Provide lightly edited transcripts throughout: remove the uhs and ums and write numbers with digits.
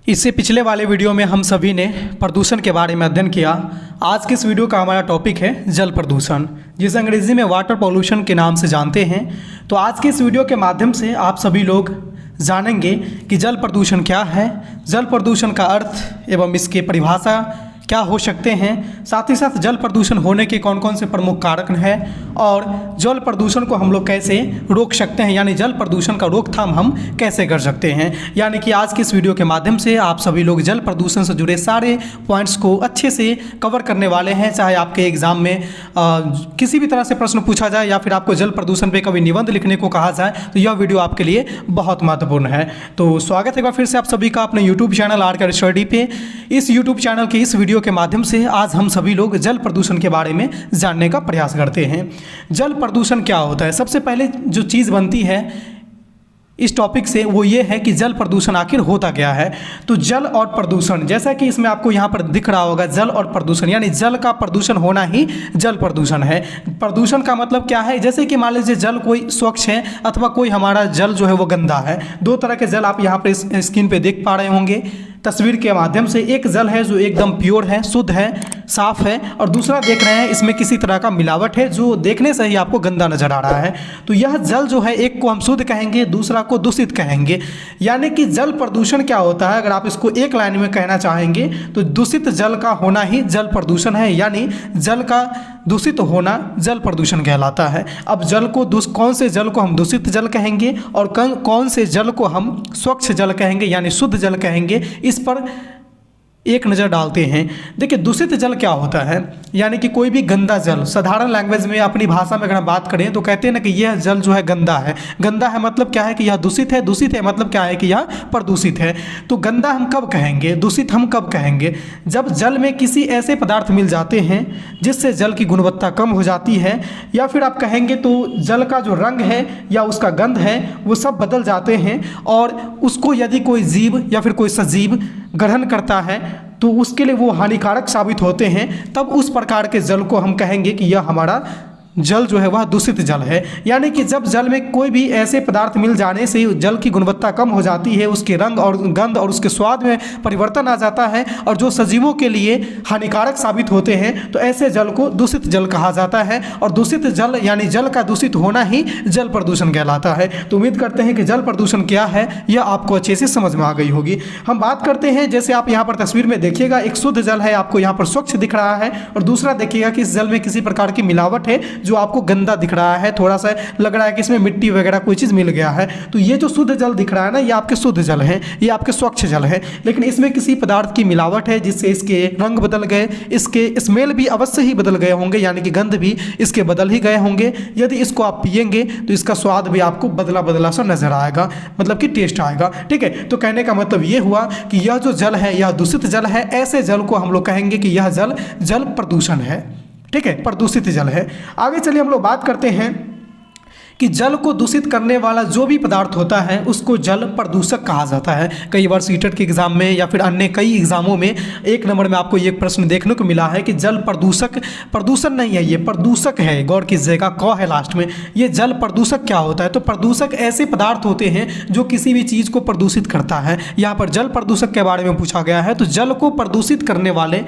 इससे पिछले वाले वीडियो में हम सभी ने प्रदूषण के बारे में अध्ययन किया। आज के इस वीडियो का हमारा टॉपिक है जल प्रदूषण, जिसे अंग्रेजी में वाटर पॉल्यूशन के नाम से जानते हैं। तो आज के इस वीडियो के माध्यम से आप सभी लोग जानेंगे कि जल प्रदूषण क्या है, जल प्रदूषण का अर्थ एवं इसकी परिभाषा क्या हो सकते हैं, साथ ही साथ जल प्रदूषण होने के कौन कौन से प्रमुख कारक हैं और जल प्रदूषण को हम लोग कैसे रोक सकते हैं, यानी जल प्रदूषण का रोकथाम हम कैसे कर सकते हैं। यानी कि आज के इस वीडियो के माध्यम से आप सभी लोग जल प्रदूषण से जुड़े सारे पॉइंट्स को अच्छे से कवर करने वाले हैं। चाहे आपके एग्ज़ाम में किसी भी तरह से प्रश्न पूछा जाए या फिर आपको जल प्रदूषण पर कभी निबंध लिखने को कहा जाए तो यह वीडियो आपके लिए बहुत महत्वपूर्ण है। तो स्वागत है एक बार फिर से आप सभी का अपने यूट्यूब चैनल आर स्टडी पे। इस यूट्यूब चैनल के इस वीडियो के माध्यम से आज हम सभी लोग जल प्रदूषण के बारे में जानने का प्रयास करते हैं। जल प्रदूषण क्या होता है? सबसे पहले जो चीज़ बनती है इस टॉपिक से वो ये है कि जल प्रदूषण आखिर होता क्या है। तो जल और प्रदूषण, जैसा कि इसमें आपको यहाँ पर दिख रहा होगा, जल और प्रदूषण यानी जल का प्रदूषण होना ही जल प्रदूषण है। प्रदूषण का मतलब क्या है? जैसे कि मान लीजिए जल कोई स्वच्छ है अथवा कोई हमारा जल जो है वो गंदा है। दो तरह के जल आप यहाँ पर स्क्रीन पे देख पा रहे होंगे तस्वीर के माध्यम से। एक जल है जो एकदम प्योर है, शुद्ध है, साफ है, और दूसरा देख रहे हैं इसमें किसी तरह का मिलावट है जो देखने से ही आपको गंदा नजर आ रहा है। तो यह जल जो है, एक को हम शुद्ध कहेंगे, दूसरा को दूषित कहेंगे। यानी कि जल प्रदूषण क्या होता है, अगर आप इसको एक लाइन में कहना चाहेंगे तो दूषित जल का होना ही जल प्रदूषण है, यानी जल का दूषित होना जल प्रदूषण कहलाता है। अब जल को कौन से जल को हम दूषित जल कहेंगे और कौन से जल को हम स्वच्छ जल कहेंगे यानी शुद्ध जल कहेंगे, इस पर एक नज़र डालते हैं। देखिए दूषित जल क्या होता है, यानी कि कोई भी गंदा जल, साधारण लैंग्वेज में अपनी भाषा में अगर हम बात करें तो कहते हैं ना कि यह जल जो है गंदा है। गंदा है मतलब क्या है कि यह दूषित है, दूषित है मतलब क्या है कि यह प्रदूषित है। तो गंदा हम कब कहेंगे, दूषित हम कब कहेंगे? जब जल में किसी ऐसे पदार्थ मिल जाते हैं जिससे जल की गुणवत्ता कम हो जाती है, या फिर आप कहेंगे तो जल का जो रंग है या उसका गंध है वो सब बदल जाते हैं, और उसको यदि कोई जीव या फिर कोई सजीव ग्रहण करता है तो उसके लिए वो हानिकारक साबित होते हैं। तब उस प्रकार के जल को हम कहेंगे कि यह हमारा जल जो है वह दूषित जल है। यानी कि जब जल में कोई भी ऐसे पदार्थ मिल जाने से जल की गुणवत्ता कम हो जाती है, उसके रंग और गंध और उसके स्वाद में परिवर्तन आ जाता है और जो सजीवों के लिए हानिकारक साबित होते हैं, तो ऐसे जल को दूषित जल कहा जाता है। और दूषित जल यानी जल का दूषित होना ही जल प्रदूषण कहलाता है। तो उम्मीद करते हैं कि जल प्रदूषण क्या है यह आपको अच्छे से समझ में आ गई होगी। हम बात करते हैं, जैसे आप यहाँ पर तस्वीर में देखिएगा, एक शुद्ध जल है आपको यहाँ पर स्वच्छ दिख रहा है, और दूसरा देखिएगा कि इस जल में किसी प्रकार की मिलावट है जो आपको गंदा दिख रहा है, थोड़ा सा लग रहा है कि इसमें मिट्टी वगैरह कोई चीज़ मिल गया है। तो ये जो शुद्ध जल दिख रहा है ना, ये आपके शुद्ध जल है, ये आपके स्वच्छ जल है। लेकिन इसमें किसी पदार्थ की मिलावट है जिससे इसके रंग बदल गए, इसके स्मेल भी अवश्य ही बदल गए होंगे, यानी कि गंध भी इसके बदल ही गए होंगे। यदि इसको आप पिएंगे तो इसका स्वाद भी आपको बदला बदला सा नजर आएगा, मतलब कि टेस्ट आएगा। ठीक है, तो कहने का मतलब ये हुआ कि यह जो जल है यह दूषित जल है। ऐसे जल को हम लोग कहेंगे कि यह जल जल प्रदूषण है। ठीक है, प्रदूषित जल है। आगे चलिए हम लोग बात करते हैं कि जल को दूषित करने वाला जो भी पदार्थ होता है उसको जल प्रदूषक कहा जाता है। कई बार सीटेट के एग्जाम में या फिर अन्य कई एग्जामों में एक नंबर में आपको ये प्रश्न देखने को मिला है कि जल प्रदूषक, प्रदूषण नहीं है ये प्रदूषक है, गौर कीजिएगा, क है लास्ट में। ये जल प्रदूषक क्या होता है? तो प्रदूषक ऐसे पदार्थ होते हैं जो किसी भी चीज़ को प्रदूषित करता है। यहाँ पर जल प्रदूषक के बारे में पूछा गया है। तो जल को प्रदूषित करने वाले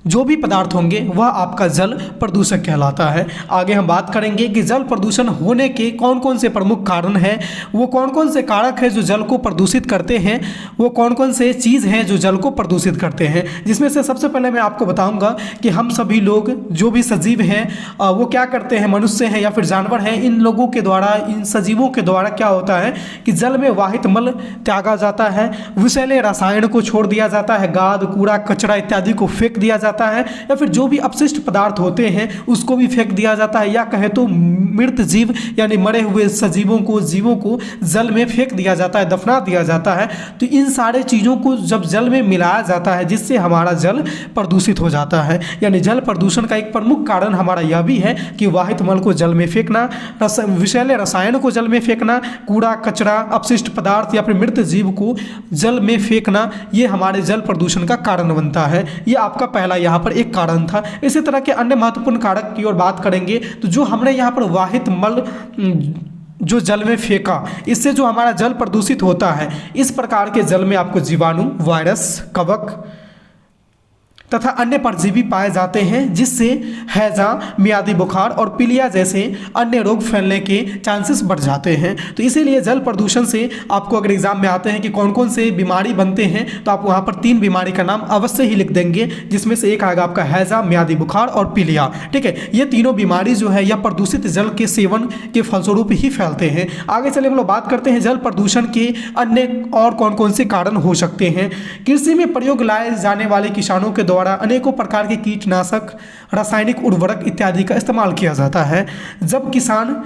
जो भी पदार्थ होंगे वह आपका जल प्रदूषक कहलाता है। आगे हम बात करेंगे कि जल प्रदूषण होने के कौन कौन से प्रमुख कारण हैं, वो कौन कौन से कारक हैं जो जल को प्रदूषित करते हैं, वो कौन कौन से चीज़ हैं जो जल को प्रदूषित करते हैं। जिसमें से सबसे पहले मैं आपको बताऊंगा कि हम सभी लोग जो भी सजीव हैं वो क्या करते हैं, मनुष्य हैं या फिर जानवर हैं, इन लोगों के द्वारा, इन सजीवों के द्वारा क्या होता है कि जल में वाहित मल त्यागा जाता है, विषैले रसायन को छोड़ दिया जाता है, गाद कूड़ा कचरा इत्यादि को फेंक दिया जाता है, या फिर जो भी अपशिष्ट पदार्थ होते हैं उसको भी फेंक दिया जाता है, या कहे तो मृत जीव यानी मरे हुए सजीवों को, जीवों को जल में फेंक दिया जाता है, दफना दिया जाता है। तो इन सारे चीज़ों को जब जल में मिलाया जाता है जिससे हमारा जल प्रदूषित हो जाता है। यानी जल प्रदूषण का एक प्रमुख कारण हमारा यह भी है कि वाहित मल को जल में फेंकना, विषैले रसायन को जल में फेंकना, कूड़ा कचरा अपशिष्ट पदार्थ या फिर मृत जीव को जल में फेंकना, ये हमारे जल प्रदूषण का कारण बनता है। ये आपका पहला यहाँ पर एक कारण था। इसी तरह के अन्य महत्वपूर्ण कारक की ओर बात करेंगे तो जो हमने यहाँ पर वाहित मल जो जल में फेंका, इससे जो हमारा जल प्रदूषित होता है, इस प्रकार के जल में आपको जीवाणु, वायरस, कवक तथा अन्य परजीवी पाए जाते हैं, जिससे हैजा, मियादी बुखार और पीलिया जैसे अन्य रोग फैलने के चांसेस बढ़ जाते हैं। तो इसीलिए जल प्रदूषण से आपको अगर एग्जाम में आते हैं कि कौन कौन से बीमारी बनते हैं, तो आप वहाँ पर 3 बीमारी का नाम अवश्य ही लिख देंगे, जिसमें से एक आएगा आपका हैजा, मियादी बुखार और पीलिया। ठीक है, ये तीनों बीमारी जो है या प्रदूषित जल के सेवन के फलस्वरूप ही फैलते हैं। आगे चले हम लोग बात करते हैं जल प्रदूषण के अन्य और कौन कौन से कारण हो सकते हैं। कृषि में प्रयोग लाए जाने वाले किसानों के द्वारा अनेकों प्रकार के कीटनाशक, रासायनिक उर्वरक इत्यादि का इस्तेमाल किया जाता है। जब किसान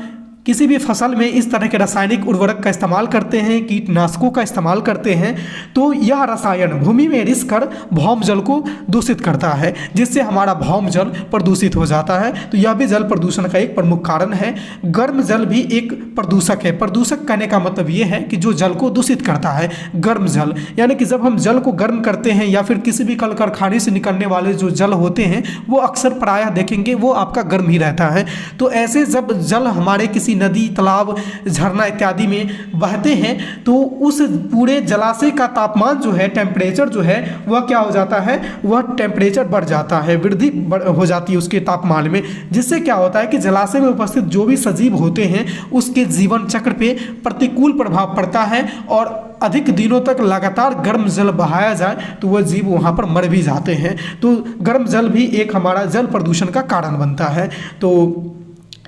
किसी भी फसल में इस तरह के रासायनिक उर्वरक का इस्तेमाल करते हैं, कीटनाशकों का इस्तेमाल करते हैं, तो यह रसायन भूमि में रिस कर भौम जल को दूषित करता है, जिससे हमारा भौम जल प्रदूषित हो जाता है। तो यह भी जल प्रदूषण का एक प्रमुख कारण है। गर्म जल भी एक प्रदूषक है। प्रदूषक कहने का मतलब ये है कि जो जल को दूषित करता है। गर्म जल यानी कि जब हम जल को गर्म करते हैं या फिर किसी भी कल कारखाने से निकलने वाले जो जल होते हैं, वो अक्सर प्रायः देखेंगे वो आपका गर्म ही रहता है। तो ऐसे जब जल हमारे किसी नदी, तालाब, झरना इत्यादि में बहते हैं, तो उस पूरे जलाशय का तापमान जो है, टेम्परेचर जो है, वह क्या हो जाता है, वह टेम्परेचर बढ़ जाता है, वृद्धि हो जाती है उसके तापमान में, जिससे क्या होता है कि जलाशय में उपस्थित जो भी सजीव होते हैं उसके जीवन चक्र पे प्रतिकूल प्रभाव पड़ता है, और अधिक दिनों तक लगातार गर्म जल बहाया जाए तो वह जीव वहाँ पर मर भी जाते हैं। तो गर्म जल भी एक हमारा जल प्रदूषण का कारण बनता है। तो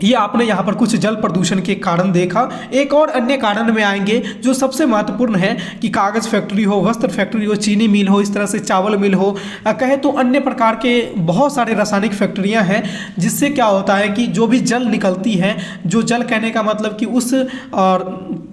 ये आपने यहाँ पर कुछ जल प्रदूषण के कारण देखा। एक और अन्य कारण में आएंगे जो सबसे महत्वपूर्ण है कि कागज़ फैक्ट्री हो, वस्त्र फैक्ट्री हो, चीनी मिल हो, इस तरह से चावल मिल हो, कहे तो अन्य प्रकार के बहुत सारे रासायनिक फैक्ट्रियाँ हैं, जिससे क्या होता है कि जो भी जल निकलती है, जो जल कहने का मतलब कि उस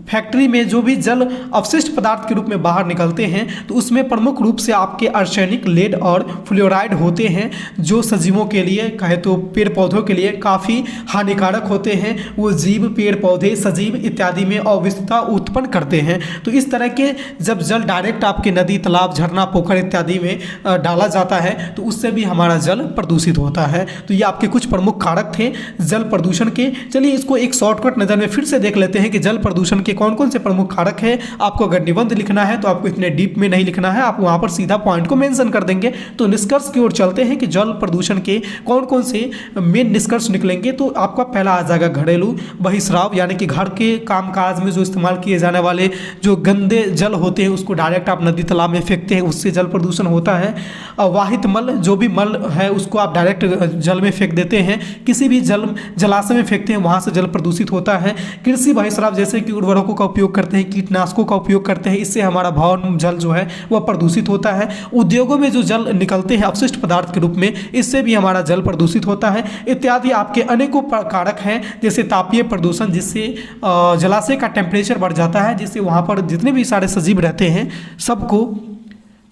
फैक्ट्री में जो भी जल अवशिष्ट पदार्थ के रूप में बाहर निकलते हैं, तो उसमें प्रमुख रूप से आपके आर्सेनिक, लेड और फ्लोराइड होते हैं, जो सजीवों के लिए कहे तो पेड़ पौधों के लिए काफ़ी हानिकारक होते हैं। वो जीव, पेड़ पौधे, सजीव इत्यादि में अविष्टता उत्पन्न करते हैं। तो इस तरह के जब जल डायरेक्ट आपके नदी, तालाब, झरना, पोखर इत्यादि में डाला जाता है, तो उससे भी हमारा जल प्रदूषित होता है। तो ये आपके कुछ प्रमुख कारक थे जल प्रदूषण के। चलिए इसको एक शॉर्टकट नज़र में फिर से देख लेते हैं कि जल प्रदूषण के कौन कौन से प्रमुख कारक हैं। आपको अगर निबंध लिखना है तो आपको इतने डीप में नहीं लिखना है, आप वहां पर सीधा पॉइंट को मेंशन कर देंगे। तो निष्कर्ष की ओर चलते हैं कि जल प्रदूषण के कौन कौन से मेन निष्कर्ष निकलेंगे। तो आपका पहला आ जाएगा घरेलू बहिस्राव, यानी कि घर के कामकाज में जो इस्तेमाल किए जाने वाले जो गंदे जल होते हैं उसको डायरेक्ट आप नदी तालाब में फेंकते हैं, उससे जल प्रदूषण होता है। वाहित मल, जो भी मल है उसको आप डायरेक्ट जल में फेंक देते हैं, किसी भी जलाशय में फेंकते हैं, वहाँ से जल प्रदूषित होता है। कृषि बहिस्राव, जैसे कि उर्वरकों का उपयोग करते हैं, कीटनाशकों का उपयोग करते हैं, इससे हमारा भवन जल जो है वह प्रदूषित होता है। उद्योगों में जो जल निकलते हैं अपशिष्ट पदार्थ के रूप में, इससे भी हमारा जल प्रदूषित होता है। इत्यादि आपके अनेकों कारक हैं, जैसे तापीय प्रदूषण, जिससे जलाशय का टेम्परेचर बढ़ जाता है, जिससे वहाँ पर जितने भी सारे सजीव रहते हैं सबको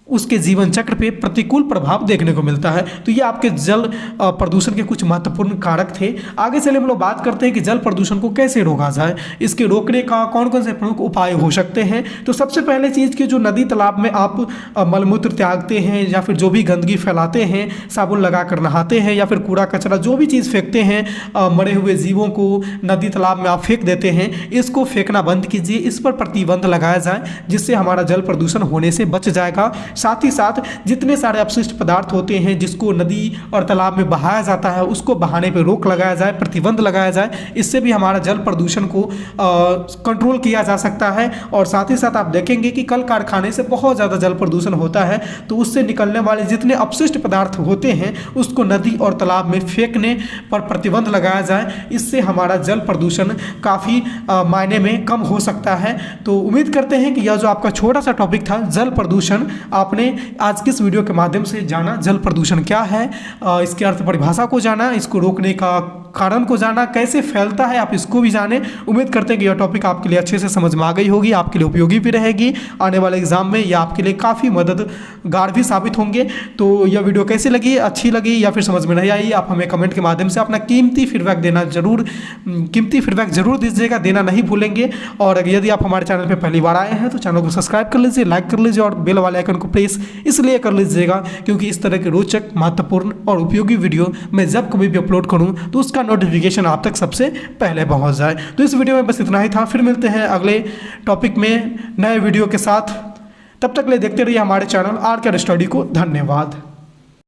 उसके जीवन चक्र पे प्रतिकूल प्रभाव देखने को मिलता है। तो ये आपके जल प्रदूषण के कुछ महत्वपूर्ण कारक थे। आगे चले हम लोग बात करते हैं कि जल प्रदूषण को कैसे रोका जाए, इसके रोकने का कौन कौन से प्रमुख उपाय हो सकते हैं। तो सबसे पहले चीज़ कि जो नदी तालाब में आप मलमूत्र त्यागते हैं या फिर जो भी गंदगी फैलाते हैं, साबुन लगा कर नहाते हैं या फिर कूड़ा कचरा जो भी चीज़ फेंकते हैं, मरे हुए जीवों को नदी तालाब में आप फेंक देते हैं, इसको फेंकना बंद कीजिए, इस पर प्रतिबंध लगाया जाए, जिससे हमारा जल प्रदूषण होने से बच जाएगा। साथ ही साथ जितने सारे अपशिष्ट पदार्थ होते हैं जिसको नदी और तालाब में बहाया जाता है, उसको बहाने पर रोक लगाया जाए, प्रतिबंध लगाया जाए। इससे भी हमारा जल प्रदूषण को कंट्रोल किया जा सकता है। और साथ ही साथ आप देखेंगे कि कल कारखाने से बहुत ज़्यादा जल प्रदूषण होता है, तो उससे निकलने वाले जितने अपशिष्ट पदार्थ होते हैं उसको नदी और तालाब में फेंकने पर प्रतिबंध लगाया जाए। इससे हमारा जल प्रदूषण काफ़ी मायने में कम हो सकता है। तो उम्मीद करते हैं कि यह जो आपका छोटा सा टॉपिक था जल प्रदूषण, आपने आज की इस वीडियो के माध्यम से जाना जल प्रदूषण क्या है, इसके अर्थ परिभाषा को जाना, इसको रोकने का कारण को जाना, कैसे फैलता है आप इसको भी जाने। उम्मीद करते हैं कि यह टॉपिक आपके लिए अच्छे से समझ में आ गई होगी, आपके लिए उपयोगी भी रहेगी। आने वाले एग्जाम में यह आपके लिए काफ़ी मददगार भी साबित होंगे। तो यह वीडियो कैसी लगी, अच्छी लगी या फिर समझ में नहीं आई, आप हमें कमेंट के माध्यम से अपना कीमती फीडबैक जरूर दीजिएगा, देना नहीं भूलेंगे। और यदि आप हमारे चैनल पर पहली बार आए हैं तो चैनल को सब्सक्राइब कर लीजिए, लाइक कर लीजिए और बेल वाले आइकन को प्रेस इसलिए कर लीजिएगा क्योंकि इस तरह के रोचक, महत्वपूर्ण और उपयोगी वीडियो मैं जब कभी भी अपलोड करूँ तो उसका उसका नोटिफिकेशन आप तक सबसे पहले पहुंच जाए। तो इस वीडियो में बस इतना ही था, फिर मिलते हैं अगले टॉपिक में नए वीडियो के साथ। तब तक ले देखते रहिए हमारे चैनल आर के स्टडी को। धन्यवाद।